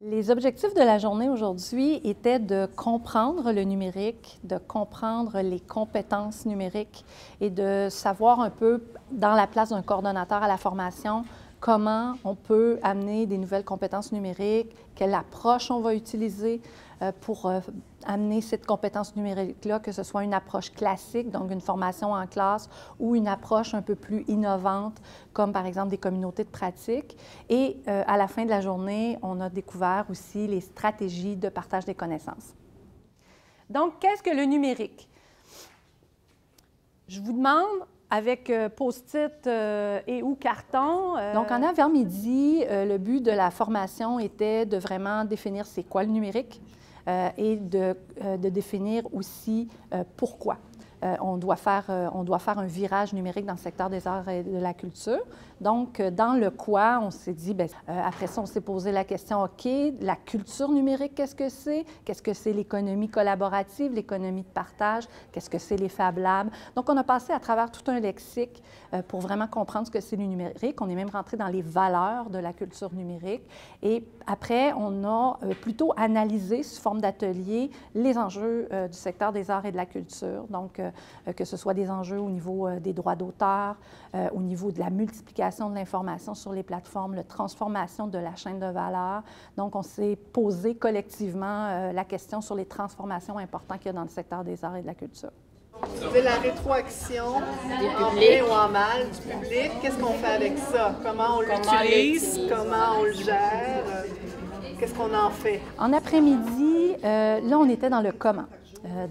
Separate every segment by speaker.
Speaker 1: Les objectifs de la journée aujourd'hui étaient de comprendre le numérique, de comprendre les compétences numériques et de savoir un peu, dans la place d'un coordonnateur à la formation, comment on peut amener des nouvelles compétences numériques, quelle approche on va utiliser pour amener cette compétence numérique-là, que ce soit une approche classique, donc une formation en classe, ou une approche un peu plus innovante, comme par exemple des communautés de pratique. Et à la fin de la journée, on a découvert aussi les stratégies de partage des connaissances. Donc, qu'est-ce que le numérique? Je vous demande, avec post-it et ou carton. Donc, en avant-midi, le but de la formation était de vraiment définir c'est quoi le numérique et de définir aussi pourquoi. On doit faire un virage numérique dans le secteur des arts et de la culture. Donc, dans le quoi, on s'est dit, bien, après ça, on s'est posé la question, OK, la culture numérique, qu'est-ce que c'est? Qu'est-ce que c'est l'économie collaborative, l'économie de partage? Qu'est-ce que c'est les Fab Labs? Donc, on a passé à travers tout un lexique pour vraiment comprendre ce que c'est le numérique. On est même rentré dans les valeurs de la culture numérique. Et après, on a plutôt analysé, sous forme d'atelier, les enjeux du secteur des arts et de la culture. Donc, que ce soit des enjeux au niveau des droits d'auteur, au niveau de la multiplication de l'information sur les plateformes, la transformation de la chaîne de valeur. Donc, on s'est posé collectivement la question sur les transformations importantes qu'il y a dans le secteur des arts et de la culture.
Speaker 2: C'est la rétroaction, en bien ou en mal, du public. Qu'est-ce qu'on fait avec ça? Comment on l'utilise? Comment on le gère? Qu'est-ce qu'on en fait?
Speaker 1: En après-midi, là, on était dans le comment.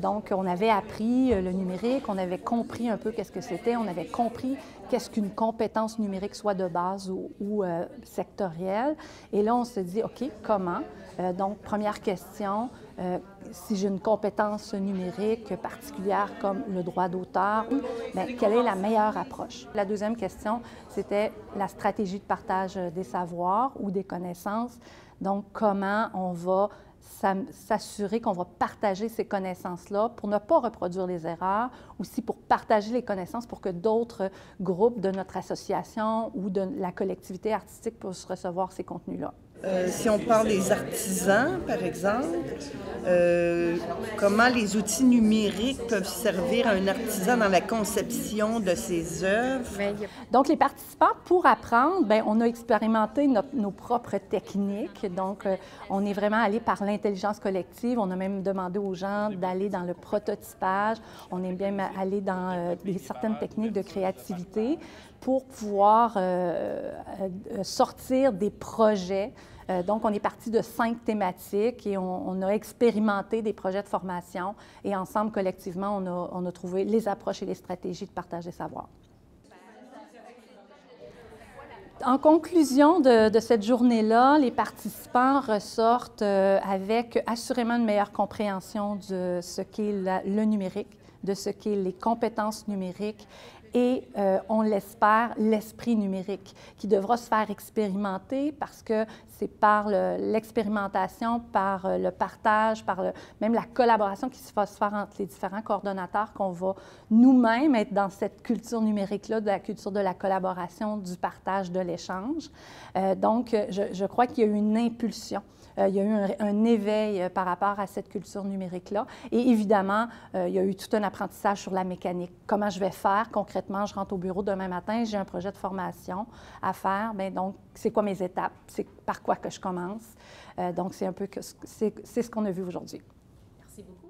Speaker 1: Donc, on avait appris le numérique, on avait compris un peu qu'est-ce que c'était, on avait compris qu'est-ce qu'une compétence numérique, soit de base ou sectorielle. Et là, on se dit, OK, comment? Donc, première question, si j'ai une compétence numérique particulière comme le droit d'auteur, bien, quelle est la meilleure approche? La deuxième question, c'était la stratégie de partage des savoirs ou des connaissances. Donc, comment on va s'assurer qu'on va partager ces connaissances-là pour ne pas reproduire les erreurs, aussi pour partager les connaissances pour que d'autres groupes de notre association ou de la collectivité artistique puissent recevoir ces contenus-là.
Speaker 3: Si on parle des artisans, par exemple, comment les outils numériques peuvent servir à un artisan dans la conception de ses œuvres?
Speaker 1: Donc, les participants, pour apprendre, bien, on a expérimenté nos propres techniques. Donc, on est vraiment allé par l'intelligence collective. On a même demandé aux gens d'aller dans le prototypage. On est bien allé dans certaines techniques de créativité pour pouvoir sortir des projets. Donc, on est parti de 5 thématiques et on a expérimenté des projets de formation et ensemble, collectivement, on a trouvé les approches et les stratégies de partage des savoirs. En conclusion de cette journée-là, les participants ressortent avec assurément une meilleure compréhension de ce qu'est le numérique, de ce qu'est les compétences numériques et, on l'espère, l'esprit numérique qui devra se faire expérimenter parce que c'est par l'expérimentation, par le partage, même la collaboration qui va se faire entre les différents coordonnateurs qu'on va nous-mêmes être dans cette culture numérique-là, de la culture de la collaboration, du partage, de l'échange. Donc, je crois qu'il y a eu une impulsion. Il y a eu un éveil par rapport à cette culture numérique-là. Et évidemment, il y a eu tout un apprentissage sur la mécanique. Comment je vais faire concrètement? Je rentre au bureau demain matin, j'ai un projet de formation à faire. Bien, donc, c'est quoi mes étapes? C'est par quoi que je commence? Donc, c'est un peu c'est ce qu'on a vu aujourd'hui.
Speaker 4: Merci beaucoup.